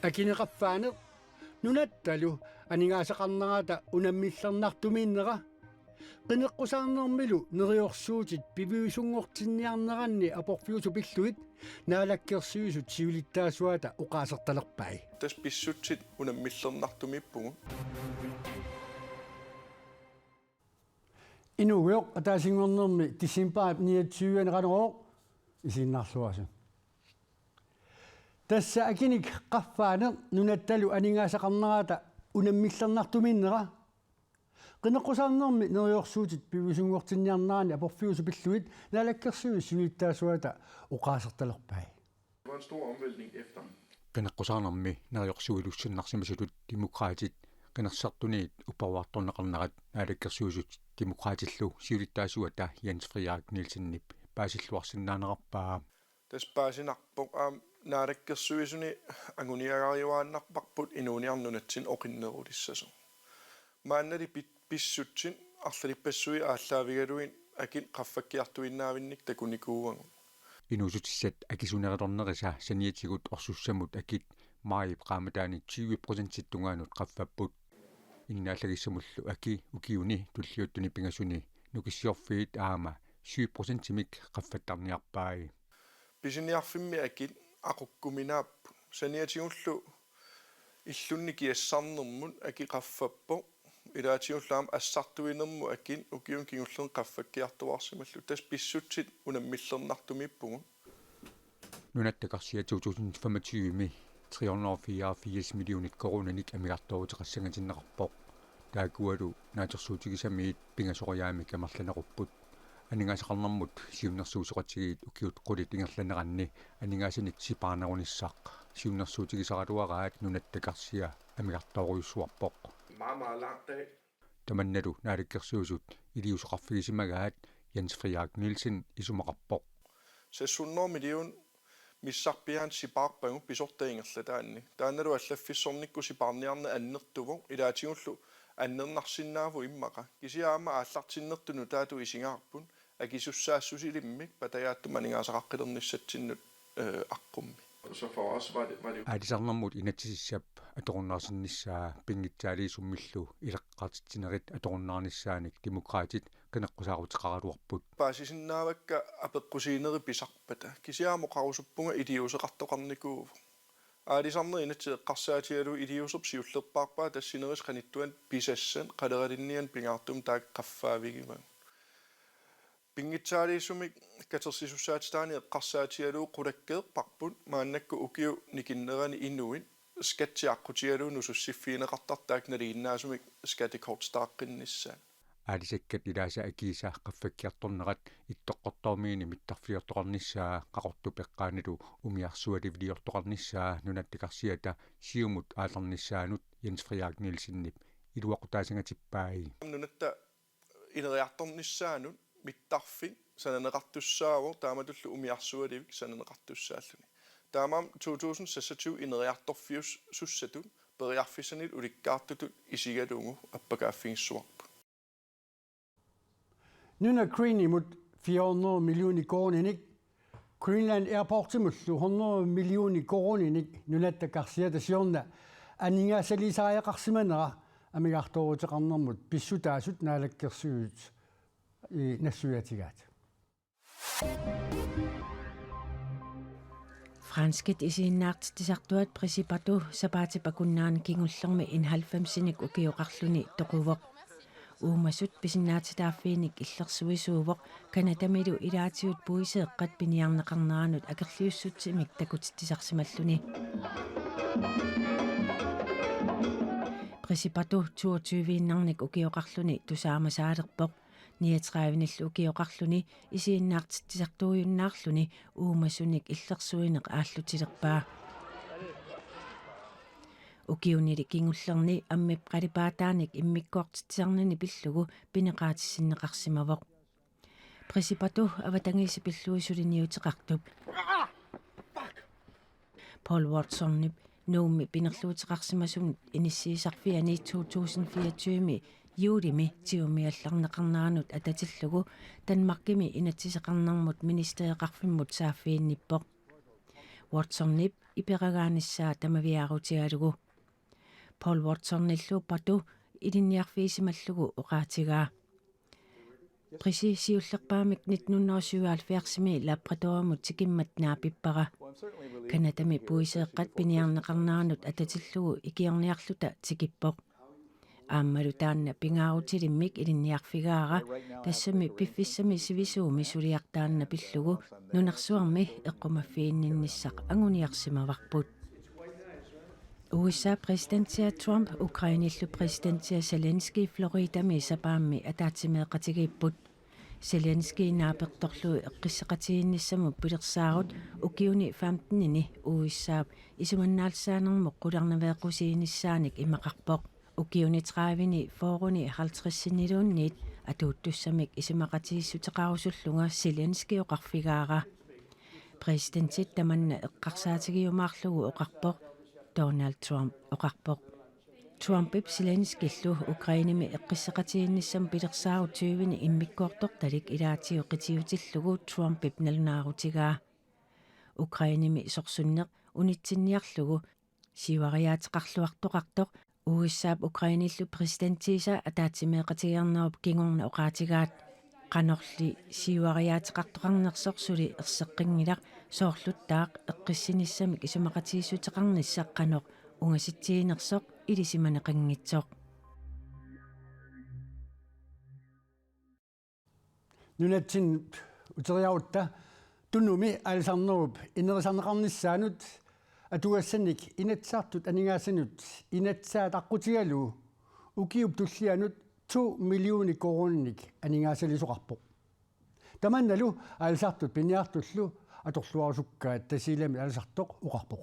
Akineqaffaane nunattalu aningaasaqarnarata unammiillernartumiinnera qineqqusаарnermilu neriorsuutit piviusungortinniarneranni aporfiusu pilluit naalakkersuisut siulittaasuata uqaasertalerpai tas pissutsit unammiillernartumippugu inuugeoq ataasingornermi tissimpaap 29 isinnarluasu tassa akinik qaffaane nunattalu aningaasaqarnarata unammiillernartumiinnera qineqqusаарnermi neriorsuutit piviusungortinniarnerani aporfiusu pilluit naalakkersuis siulittaasuata uqaasertalerpai var en stor omvæltning efter qineqqusаарnermi neriorsuilussannarsimasulut demokraatit qinersartuniit upavartorneqarnarat naalakkersuisut demokraatillu siulittaasuata Jens Friedrich Nielsennip paasilluarsinnaanerarpaa taspaasinnarpoq naalakkersuisuni anguniagariuaannarparput inuuniarnunatsin oqinnerulissassu maannali pissutsin arlalippassui ааllaавигалуин акин qaffakkiartuinnaavinnik takunikuuangu inusutissat akisunerilornerisa saniatigut orsussamut akit maayip qaamataani 20% tungaanut qaffapput innaalлагissamullu aki ukiuni tulliuttuni pingasuni nukissiorfiit aama 7% imik qaffattarniarpaai pisiniarfimmi akit aqukkuminaappu saniatigullu illunni kiassarnermun aki qaffappo ilaatiullaam assartuinermu akin ukiun kingullen qaffakkiartuarsimallu tas pissutsit unammillernertumippugu nunattakarsia 2025 384 millionit koronanik amigartoruteqassangatinneqarpoq taakualu naatersuutigisamiit pingasoriaami kamarlanerupput aningaasaqarnermut siunnersuusoqatigiit ukiut qulit ingerlaneranni aningaasinik sipaarnerunissaq siunnersuutigisaraluaraat nunattakarsia amigartoruissuarpoq meget langt dag tamannalu naalakkersuusut iliusoqarfigisimagaat Jens Friedrich Nielsen isumaqarpoq sessunner million missarpiaan sipaarpagu pisortaingerlataanni taannalu allaffissornikku sipaarniarna annertuvo ilaatigullu annernarsиннааву иммаqa кисиаама ааллартиннертуну таату исингаарпун акисуссаассусилиммик патаяаттум анигаасақаққилерниссатсиннут аққумми så for os var det Adisarnermut inatsissap atorunnaarsinnissaa pingitsaaliisummillu ileqqartittinerit atorunnaarnissaanik demokraatit qineqqusaaruteqaraluarput paasisinnaavakka apeqqusiineri pisarpata kisiaamo qarusuppunga idiuseqartoqarnikuuvu Adisarner inatsieqqarsaatialu idiuserp siullerpaarpaa tassineris qanittuan pisassan qaleralinnian pingaartum taak qaffaavigiva Pingitsaaliisumik katersisussaatitaani eqqarsaatialu qulakkeerparput maannakku ukiu nikinnerani inuit skatsiaqqutialu nusussiffiineqartartaak naliinnaasumik skatikoortstaaqqinnissaa aalisakkat ilaasa akiisa qaffakkiartornerat ittoqqortormiini mittarfiortoqarnissaa qaqortu peqqaanilu umiarsualiviliortoqarnissaa nunattikarsiata siumut aalernissaanut Jens Friedrich Nielsennip iluaqutaasangatippaai nunatta ineriartornissaanut mittarfin sananeqartussaavo taamatullu umiarsualivik sananeqartussaalluni taamam 2026 ineriartorfius sussatut periarfisanil ulikkaartutut isigalungu appakaaffigissuarpu Nuna Greenimut 400 millioner koronenik Greenland Airportimullu 100 millioner koronenik nunattakarsiatasiorna aningaasalisaajaqarsimanera amigartoruteqarnermut pissutaasut naalakkersuut nassuatigaat Franskit isiinnaartitisartuat Principatu sapaatipakunnaani kingullermi in 90-sinik ukioqarluni toquvoq uumassut pisinnaatitaaffiinik illersuisuuvoq kanatamilu ilaatiut puiseeqqat piniarneqarneranut akerliussutsimik takutittisarsimalluni Principatu 22-innarnik ukioqarluni tusaamasaalerpoq 39-nillu ukioqarluni isiinnaartitisartuujunnaarluni uumassunik illersuineq aallutilerpaa ukiunili kingullerni ammip qalipaataanik immikkoortitsarnani pillugu pineqaatissinneqarsimavoq Principatu avatangiisipilluisuliniuteqartup Paul Watsonnip nuummi pinerluuteqarsimasum inissiisarfiani 2024 juulimi tiumiallarneqarnaanut atatillugu tanmarkimi inatsiseqarnermut ministereqarfimmut saaffiinnippoq Watsonip iperagaanissaa tamaviarutigalugu Paul Watsonillu patu ilinniarfiisimallugu oqaatigaa Præcisiullerpaamik 1977 Labradormut tikimmat naapippara Kanatami puiseeqqat piniarneqarnaarnut atatillugu ikiorniarluta tikippoq Aammalu taanna pingaarutilimik ilinniarfigaara tassami piffissami sivisuumi suliartaanna pillugu nunarsuarmi eqqumaffiinninnissaq anguniarsimavarput USA præsidentia Trump Ukrainillu præsidentia Zelensky Floridami sapaammi ataatimeeqatigiipput Zelensky naapertorlu eqqisseqatigiinnissamu pilersaarut ukiuni 15-ini USA isumannaalsaanermuq qularnaveequsiinissaanik imaqarpoq ukiuni 30-ini foruni 50-siniluunniit atuuttussamik isimaqatigissuteqarusullunga Zelensky oqarfigaara præsidentit tamanna eqqarsaatigiumaarlugu oqarpoq Donald Trump oqarpoq Trumpip Zelenskillu Ukrainimi eqqisseqatiginnissam pilersaarut 20-ini immikkoortortalik ilaatigu qitiutillugu Trumpip nalunaarutigaa Ukrainimi sorsunneq unitsinniarlugu siuariateqarluartoqartoq USA Ukrainillu presidenttiisa ataatimeeqatigiarnerup kingorna oqaatigaat qanorli siuariateqartoqarnersorсули erseqqingilaq soorluttaaq eqqissinnissamik isumaqatigissuteqarnissaq qanoq ungasittiinersoq ilisimaneqanngitsoq Nunatsin uteriautta tunnumi alisarnerup inerisarneqarnissaanut atugassanik inatsaartut aningaassanut inatsaat aqqutigalu ukiup tullianut 2 millioni korunnik aningaassalisuqarpoq tamannalu alisartut piniartullu atorluarusukkaat tasiilami alisartoq uqarpoq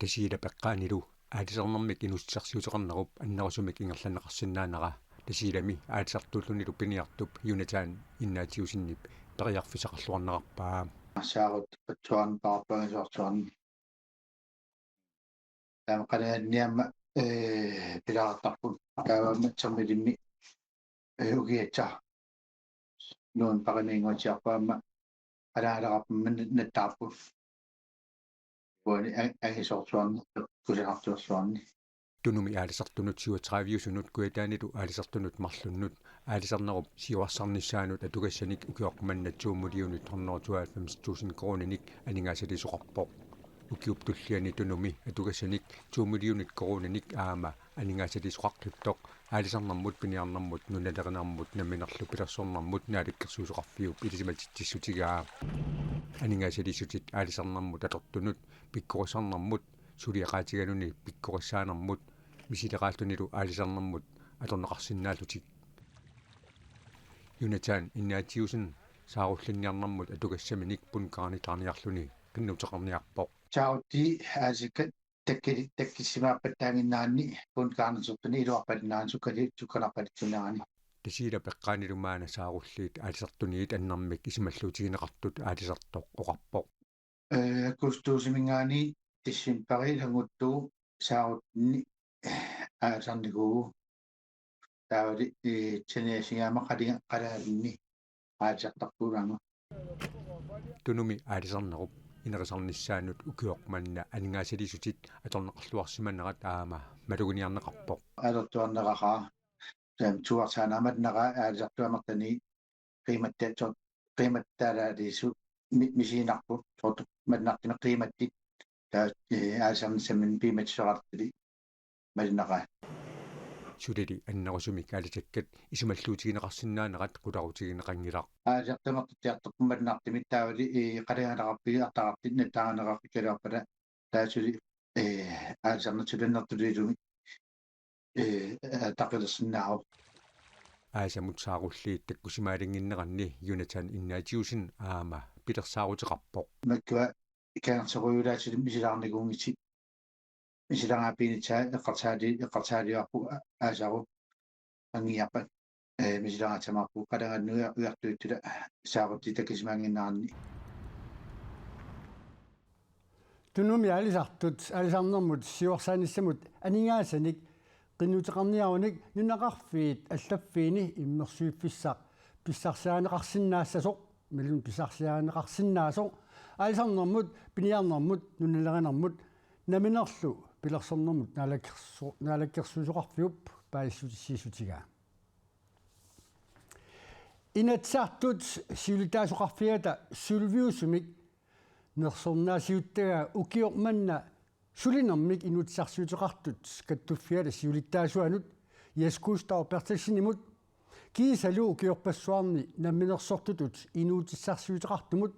tasiila peqqaanilu aalisarnermik inussarsiuteqarnerup annerusumik ingerlaneqarsinnaanera tasiilami aalisartullunilu piniartup yunataan innaatiusinnip periarfisaqarluarnerarpaa saagut patsuan paarpangisortuan qanaanniamma pilaartarput kaavammatsermilimmi ugiatsa nuun paqaniinguatiarpaamma qanaalaqarpamma nattaarput puani angisortuarni kusanartuarsuarni tunumi aalisartunut 37-sunut kuitaanilu aalisartunut marlunnut aalisarnerup siuarsarnissaanut atugassanik ukiormanna 2 milliunit 192,000 koruninik aningaasalisoqarpoq ukiup tulliani tunumi atugassanik 2 milliunit koruninik aama aningaasalisoqarluttoq aalisarnermut piniarnermut nunaleqinarmut naminerlu pilersornermut naalikkersuusoqarfiup ilisimatitsissutigaa aningaasalissutit aalisarnermut atortunut pikkorissarnermut suliaqaatigaluni pikkorissaanermut misileqaallunilu aalisarnermut atorneqarsinnaallutik yunataan innaatiusin saarullinniarnermut atugassaminik punkaarnitarniarluni qinnuteqarniarpoq saagutti aasikka takkissimaappattaanginnaanni punkaarnersortuni iluarpatnaan sukkanarpatitsunaani tasiila peqqaanilumaana saarulliit aalisartuniit annermik isimalluutigineqartut aalisartoq oqarpoq kustuusimingaani tissimppari languttu saarutni aasarnigugu taavali tsaneasigaama qalaalinni aalisartarpuulaanga tunumi aalisarnerup inerisarnissaanut ukiormanna aningaasalissutit atorneqarluarsimanerat aama maluguniarneqarpoq alertuarneqaraa tuarsaanaamatneqa aalisartuamertani qiimattaalaalisu misiinarput sortu matnartime qiimattit aalisarnissamin piimatsoqartili malinaqa sulili annerusumik aalisakkat isumalluutigineqarsinnaanerat qularutigineqangilaq aalisartuamertutiartorpumatnartimit taavali qalaanaqarpi артaqartit nattaaneqarpi kaluarpala taasuli aalisarnatsulannertulilumi taqilersinnaaru aasamut saarulliit takkusimaalinginneqarni yunataan innaatiusin aama pilersaaruteqarpoq makkua ikanerseruyulaasili misilaarniguungitsi misilaangaapiinitsaa eqqartaaliuarpu aasaru angiarpat misilaangatamarpu qalangannuya uartuittula saarutti takkisimaanginnaarni tunumi alisartut alisarnermut siuarsaanissamut aningaassanik qinnuteqarniarunik nunaqarfiit allaffiini immersuiffissaq pissarsiaaneqarsinnaassasuq milun pissarsiaaneqarsinnaasoq аисарнэрмут пиниарнэрмут нунналеринэрмут наминерлу пилерсэрнэрмут наалаккерсуусоқарфиуп пааиссутиссиисутигаа инатсаартут сиулитаасоқарфиата сулвиусумик нерсорнаасиуттагаа укиорманна сулинэрмик инутсарсуутеқартут каттуффиала сиулиттаасуанут яскуустаа пертассинимут кисалу укиорпассуарни намминерсортутут инуутиссарсуутеқартумут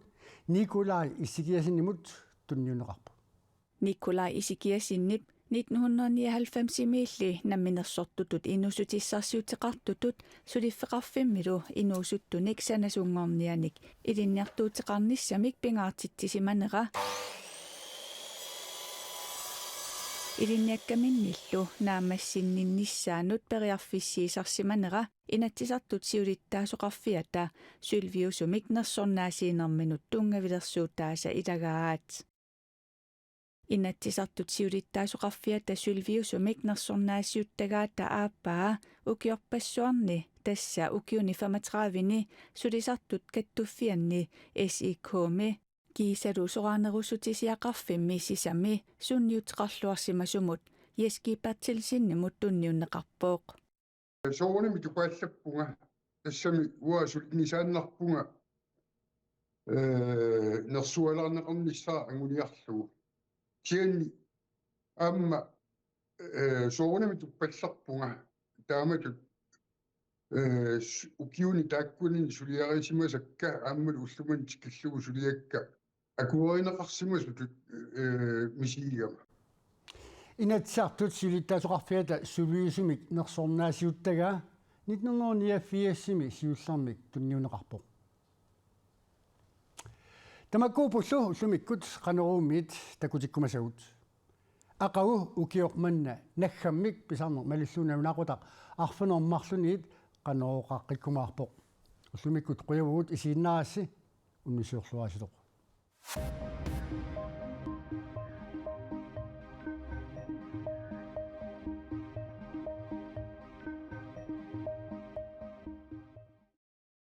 Nikolai Isikiasinimut tunniuneqarpu Nikolai Isikiasinip 1999-milli namminersortutut inusutissarsiuteqartutut suliffeqarfimmilu inuusuttunik sanasungornianik ilinniartuuteqarnissamik pingaartittisimanera ilinniakkaminillu naamassinnissaanuut periarfissiisarsimanera inatsisartut siulittaasoqarfiata sylviusumik nersornaasiinerminut tungavilersuutaasa ilagaat inatsisartut siulittaasoqarfiata sylviusumik nersornaasiuttagaata aappaa ukiorpassuarni tassa ukiuni 35ni sulisartut kattuffianni SIKmi kiisaluusoqaanerussutisiaqarfimmi sisami sunniuteqarluarsimasumut yeskipartilsinnimut tunniunneqarpooq soonimi tuqaallappunga tassami uasulinissaannarpunga nersualarneqarnissaa anguliarlugu tianni amma soonimi tuppallarpunga taamatut ukiuni taakkunin suliarisimasakka aammal ulluman tikillugu suliakka akuarineqarsimasutut misiigama inatsartut siulittaasoqarfiata suluisumik nersornaasiuttagaa 1994-simi siullarmik tunniuneqarpoq tamakkuupullu ullumikkut qaneruummiit takutikkumasagut aqagu ukiormanna naggammik pisarner malulluunaunaaqutaq arfanermarluniit qaneruuqaqqikkumaarpoq ullumikkut quyavugut isiinnaarassi unnisuurluaasitoq